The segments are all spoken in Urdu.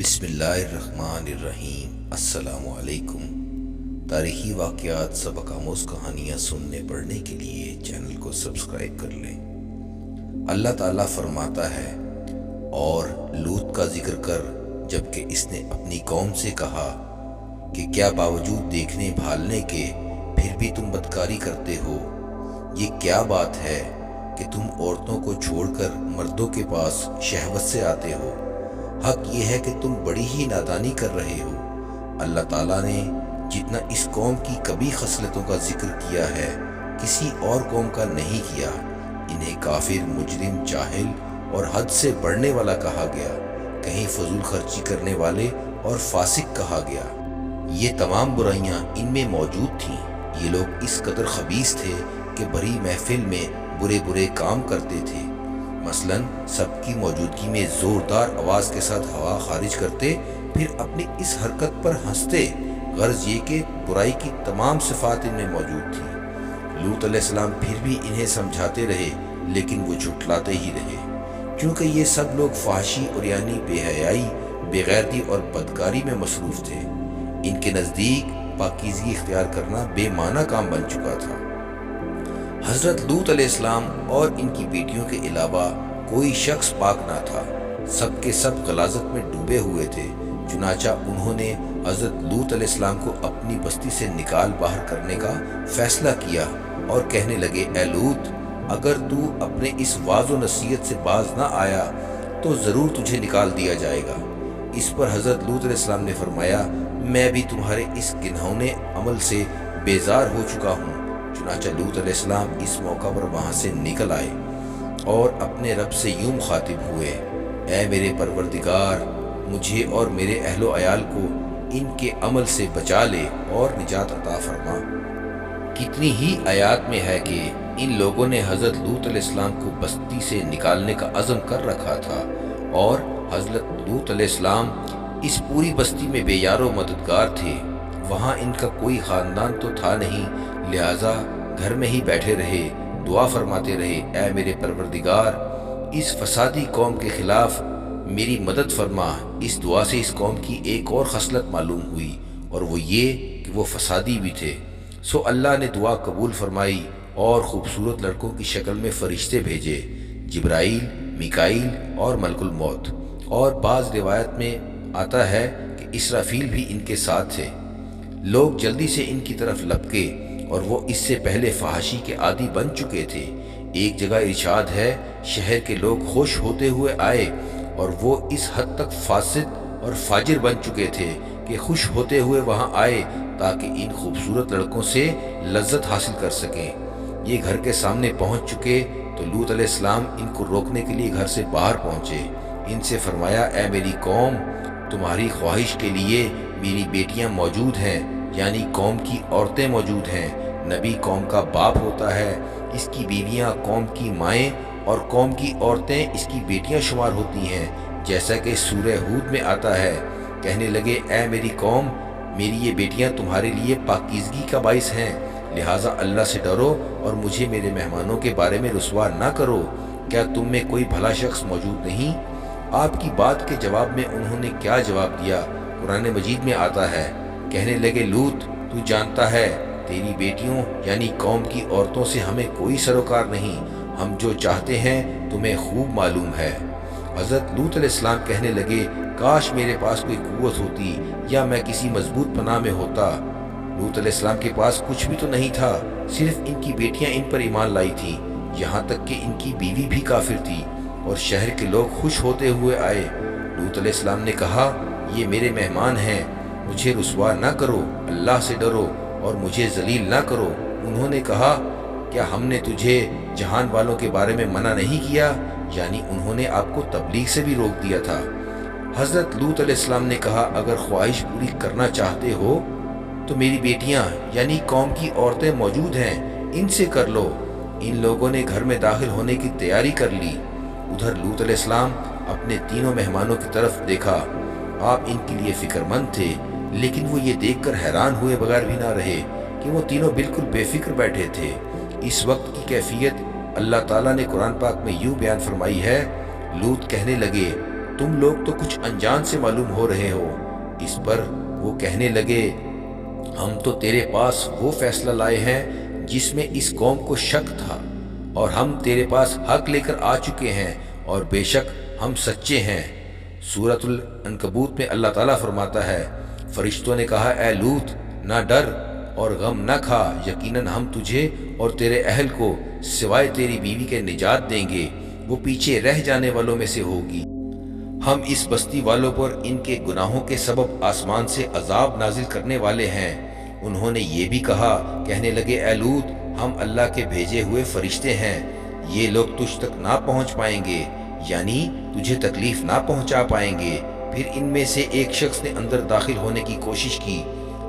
بسم اللہ الرحمن الرحیم۔ السلام علیکم۔ تاریخی واقعات، سبق آموز کہانیاں سننے پڑھنے کے لیے چینل کو سبسکرائب کر لیں۔ اللہ تعالیٰ فرماتا ہے، اور لوط کا ذکر کر جبکہ اس نے اپنی قوم سے کہا کہ کیا باوجود دیکھنے بھالنے کے پھر بھی تم بدکاری کرتے ہو؟ یہ کیا بات ہے کہ تم عورتوں کو چھوڑ کر مردوں کے پاس شہوت سے آتے ہو؟ حق یہ ہے کہ تم بڑی ہی نادانی کر رہے ہو۔ اللہ تعالیٰ نے جتنا اس قوم کی کبھی خصلتوں کا ذکر کیا ہے، کسی اور قوم کا نہیں کیا۔ انہیں کافر، مجرم، جاہل اور حد سے بڑھنے والا کہا گیا، کہیں فضول خرچی کرنے والے اور فاسق کہا گیا۔ یہ تمام برائیاں ان میں موجود تھیں۔ یہ لوگ اس قدر خبیث تھے کہ بھری محفل میں برے برے کام کرتے تھے۔ مثلاً سب کی موجودگی میں زوردار آواز کے ساتھ ہوا خارج کرتے، پھر اپنی اس حرکت پر ہنستے۔ غرض یہ کہ برائی کی تمام صفات ان میں موجود تھیں۔ لوط علیہ السلام پھر بھی انہیں سمجھاتے رہے، لیکن وہ جھٹلاتے ہی رہے، کیونکہ یہ سب لوگ فحاشی اور یعنی بے حیائی، بے غیرتی اور بدکاری میں مصروف تھے۔ ان کے نزدیک پاکیزگی اختیار کرنا بے معنی کام بن چکا تھا۔ حضرت لوط علیہ السلام اور ان کی بیٹیوں کے علاوہ کوئی شخص پاک نہ تھا۔ سب کے سب غلاظت میں ڈوبے ہوئے تھے۔ چنانچہ انہوں نے حضرت لوط علیہ السلام کو اپنی بستی سے نکال باہر کرنے کا فیصلہ کیا اور کہنے لگے، اے لوط، اگر تو اپنے اس وعظ و نصیحت سے باز نہ آیا تو ضرور تجھے نکال دیا جائے گا۔ اس پر حضرت لوط علیہ السلام نے فرمایا، میں بھی تمہارے اس گنہونے عمل سے بیزار ہو چکا ہوں۔ چنانچہ لوط علیہ السلام اس موقع پر وہاں سے نکل آئے اور اپنے رب سے یوں مخاطب ہوئے، اے میرے پروردگار، مجھے اور میرے اہل و عیال کو ان کے عمل سے بچا لے اور نجات عطا فرما۔ کتنی ہی آیات میں ہے کہ ان لوگوں نے حضرت لوط علیہ السلام کو بستی سے نکالنے کا عزم کر رکھا تھا، اور حضرت لوط علیہ السلام اس پوری بستی میں بے یار و مددگار تھے۔ وہاں ان کا کوئی خاندان تو تھا نہیں، لہٰذا گھر میں ہی بیٹھے رہے، دعا فرماتے رہے، اے میرے پروردگار، اس فسادی قوم کے خلاف میری مدد فرما۔ اس دعا سے اس قوم کی ایک اور خصلت معلوم ہوئی، اور وہ یہ کہ وہ فسادی بھی تھے۔ سو اللہ نے دعا قبول فرمائی اور خوبصورت لڑکوں کی شکل میں فرشتے بھیجے، جبرائیل، میکائیل اور ملک الموت، اور بعض روایت میں آتا ہے کہ اسرافیل بھی ان کے ساتھ تھے۔ لوگ جلدی سے ان کی طرف لپکے، اور وہ اس سے پہلے فحاشی کے عادی بن چکے تھے۔ ایک جگہ ارشاد ہے، شہر کے لوگ خوش ہوتے ہوئے آئے، اور وہ اس حد تک فاسد اور فاجر بن چکے تھے کہ خوش ہوتے ہوئے وہاں آئے تاکہ ان خوبصورت لڑکوں سے لذت حاصل کر سکیں۔ یہ گھر کے سامنے پہنچ چکے تو لوط علیہ السلام ان کو روکنے کے لیے گھر سے باہر پہنچے۔ ان سے فرمایا، اے میری قوم، تمہاری خواہش کے لیے میری بیٹیاں موجود ہیں، یعنی قوم کی عورتیں موجود ہیں۔ نبی قوم کا باپ ہوتا ہے، اس کی بیویاں قوم کی مائیں اور قوم کی عورتیں اس کی بیٹیاں شمار ہوتی ہیں، جیسا کہ سورہ ہود میں آتا ہے۔ کہنے لگے، اے میری قوم، میری یہ بیٹیاں تمہارے لیے پاکیزگی کا باعث ہیں، لہٰذا اللہ سے ڈرو اور مجھے میرے مہمانوں کے بارے میں رسوا نہ کرو۔ کیا تم میں کوئی بھلا شخص موجود نہیں؟ آپ کی بات کے جواب میں انہوں نے کیا جواب دیا؟ قرآن مجید میں آتا ہے، کہنے لگے، لوط، تو جانتا ہے تیری بیٹیوں یعنی قوم کی عورتوں سے ہمیں کوئی سروکار نہیں، ہم جو چاہتے ہیں تمہیں خوب معلوم ہے۔ حضرت لوط علیہ السلام کہنے لگے، کاش میرے پاس کوئی قوت ہوتی یا میں کسی مضبوط پناہ میں ہوتا۔ لوط علیہ السلام کے پاس کچھ بھی تو نہیں تھا، صرف ان کی بیٹیاں ان پر ایمان لائی تھیں، یہاں تک کہ ان کی بیوی بھی کافر تھی، اور شہر کے لوگ خوش ہوتے ہوئے آئے۔ لوط علیہ السلام نے کہا، یہ میرے مہمان ہیں، مجھے رسوا نہ کرو، اللہ سے ڈرو اور مجھے ذلیل نہ کرو۔ انہوں نے کہا، کیا ہم نے تجھے جہان والوں کے بارے میں منع نہیں کیا؟ یعنی انہوں نے آپ کو تبلیغ سے بھی روک دیا تھا۔ حضرت لوط علیہ السلام نے کہا، اگر خواہش پوری کرنا چاہتے ہو تو میری بیٹیاں یعنی قوم کی عورتیں موجود ہیں، ان سے کر لو۔ ان لوگوں نے گھر میں داخل ہونے کی تیاری کر لی۔ ادھر لوط علیہ السلام اپنے تینوں مہمانوں کی طرف دیکھا۔ آپ ان کے لیے فکر مند تھے، لیکن وہ یہ دیکھ کر حیران ہوئے بغیر بھی نہ رہے کہ وہ تینوں بالکل بے فکر بیٹھے تھے۔ اس وقت کی کیفیت اللہ تعالیٰ نے قرآن پاک میں یوں بیان فرمائی ہے، لوط کہنے لگے، تم لوگ تو کچھ انجان سے معلوم ہو رہے ہو۔ اس پر وہ کہنے لگے ہم تو تیرے پاس وہ فیصلہ لائے ہیں جس میں اس قوم کو شک تھا، اور ہم تیرے پاس حق لے کر آ چکے ہیں، اور بے شک ہم سچے ہیں۔ سورۃ العنکبوت میں اللہ تعالیٰ فرماتا ہے فرشتوں نے کہا اے لوط نہ ڈر اور غم نہ کھا، یقیناً ہم تجھے اور تیرے اہل کو سوائے تیری بیوی کے نجات دیں گے، وہ پیچھے رہ جانے والوں میں سے ہوگی۔ ہم اس بستی والوں پر ان کے گناہوں کے سبب آسمان سے عذاب نازل کرنے والے ہیں۔ انہوں نے یہ بھی کہا، کہنے لگے اے لوط ہم اللہ کے بھیجے ہوئے فرشتے ہیں، یہ لوگ تجھ تک نہ پہنچ پائیں گے، یعنی تجھے تکلیف نہ پہنچا پائیں گے۔ پھر ان میں سے ایک شخص نے اندر داخل ہونے کی کوشش کی،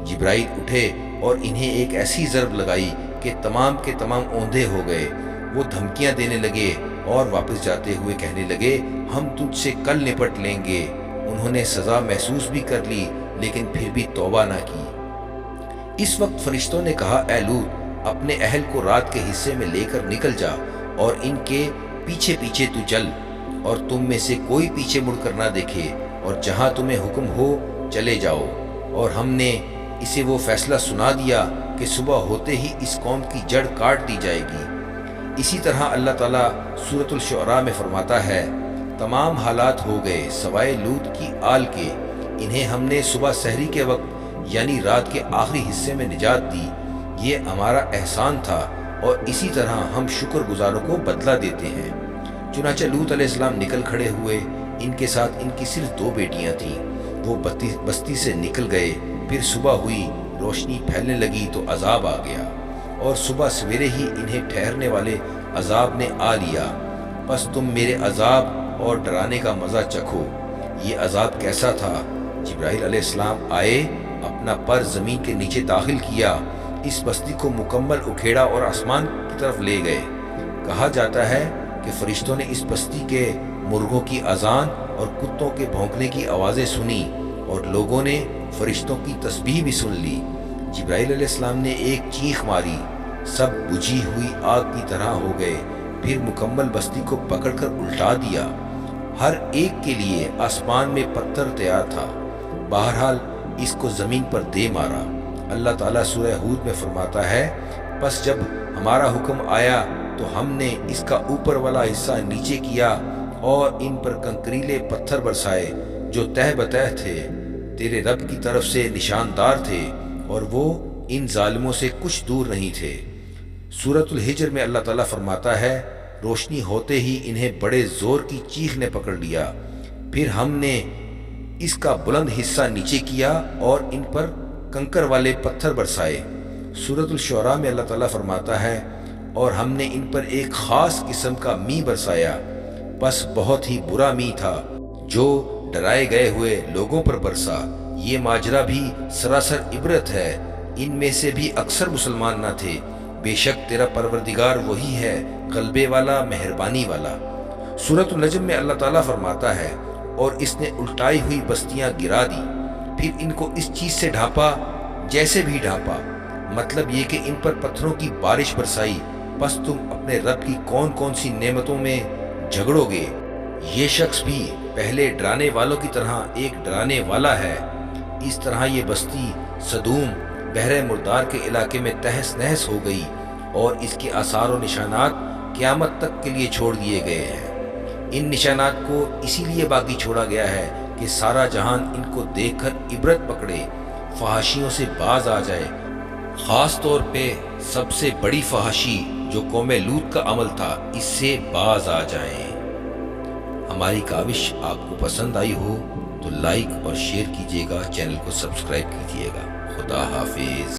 جبرائیل اٹھے اور انہیں ایک ایسی ضرب لگائی کہ تمام کے تمام اوندھے ہو گئے۔ وہ دھمکیاں دینے لگے اور واپس جاتے ہوئے کہنے لگے ہم تجھ سے کل نپٹ لیں گے۔ انہوں نے سزا محسوس بھی کر لی لیکن پھر بھی توبہ نہ کی۔ اس وقت فرشتوں نے کہا اے لوط اپنے اہل کو رات کے حصے میں لے کر نکل جا اور ان کے پیچھے پیچھے تو چل، اور تم میں سے کوئی پیچھے مڑ کر نہ دیکھے، اور جہاں تمہیں حکم ہو چلے جاؤ۔ اور ہم نے اسے وہ فیصلہ سنا دیا کہ صبح ہوتے ہی اس قوم کی جڑ کاٹ دی جائے گی۔ اسی طرح اللہ تعالیٰ سورۃ الشعراء میں فرماتا ہے تمام حالات ہو گئے سوائے لوط کی آل کے، انہیں ہم نے صبح سحری کے وقت یعنی رات کے آخری حصے میں نجات دی، یہ ہمارا احسان تھا، اور اسی طرح ہم شکر گزاروں کو بدلہ دیتے ہیں۔ چنانچہ لوط علیہ السلام نکل کھڑے ہوئے، ان کے ساتھ ان کی صرف 2 بیٹیاں تھیں۔ وہ بستی سے نکل گئے، پھر صبح ہوئی، روشنی پھیلنے لگی تو عذاب آ گیا، اور صبح سویرے ہی انہیں ٹھہرنے والے عذاب نے آ لیا۔ پس تم میرے عذاب اور ڈرانے کا مزہ چکھو۔ یہ عذاب کیسا تھا؟ جبرائیل علیہ السلام آئے، اپنا پر زمین کے نیچے داخل کیا، اس بستی کو مکمل اکھیڑا اور آسمان کی طرف لے گئے۔ کہا جاتا ہے کہ فرشتوں نے اس بستی کے مرغوں کی اذان اور کتوں کے بھونکنے کی آوازیں سنی، اور لوگوں نے فرشتوں کی تسبیح بھی سن لی۔ جبرائیل علیہ السلام نے ایک چیخ ماری، سب بجھی ہوئی آگ کی طرح ہو گئے، پھر مکمل بستی کو پکڑ کر الٹا دیا۔ ہر ایک کے لیے آسمان میں پتھر تیار تھا، بہرحال اس کو زمین پر دے مارا۔ اللہ تعالیٰ سورہ ہود میں فرماتا ہے پس جب ہمارا حکم آیا تو ہم نے اس کا اوپر والا حصہ نیچے کیا اور ان پر کنکریلے پتھر برسائے جو تہ بتہ تھے، تیرے رب کی طرف سے نشاندار تھے، اور وہ ان ظالموں سے کچھ دور نہیں تھے۔ سورۃ الحجر میں اللہ تعالیٰ فرماتا ہے روشنی ہوتے ہی انہیں بڑے زور کی چیخ نے پکڑ لیا، پھر ہم نے اس کا بلند حصہ نیچے کیا اور ان پر کنکر والے پتھر برسائے۔ سورۃ الشعراء میں اللہ تعالیٰ فرماتا ہے اور ہم نے ان پر ایک خاص قسم کا می برسایا، بس بہت ہی برا می تھا جو ڈرائے گئے ہوئے لوگوں پر برسا۔ یہ ماجرا بھی سراسر عبرت ہے، ان میں سے بھی اکثر مسلمان نہ تھے۔ بے شک تیرا پروردگار وہی ہے غلبے والا، مہربانی والا۔ سورۃ النجم میں اللہ تعالیٰ فرماتا ہے اور اس نے الٹائی ہوئی بستیاں گرا دی، پھر ان کو اس چیز سے ڈھانپا جیسے بھی ڈھانپا، مطلب یہ کہ ان پر پتھروں کی بارش برسائی، پس تم اپنے رب کی کون کون سی نعمتوں میں جھگڑو گے۔ یہ شخص بھی پہلے ڈرانے والوں کی طرح ایک ڈرانے والا ہے۔ اس طرح یہ بستی سدوم بحر مردار کے علاقے میں تہس نہس ہو گئی، اور اس کے آثار و نشانات قیامت تک کے لیے چھوڑ دیے گئے ہیں۔ ان نشانات کو اسی لیے باقی چھوڑا گیا ہے کہ سارا جہان ان کو دیکھ کر عبرت پکڑے، فحاشیوں سے باز آ جائے، خاص طور پہ سب سے بڑی فحاشی جو قوم لوط کا عمل تھا، اس سے باز آ جائیں۔ ہماری کاوش آپ کو پسند آئی ہو تو لائک اور شیئر کیجیے گا، چینل کو سبسکرائب کیجیے گا۔ خدا حافظ۔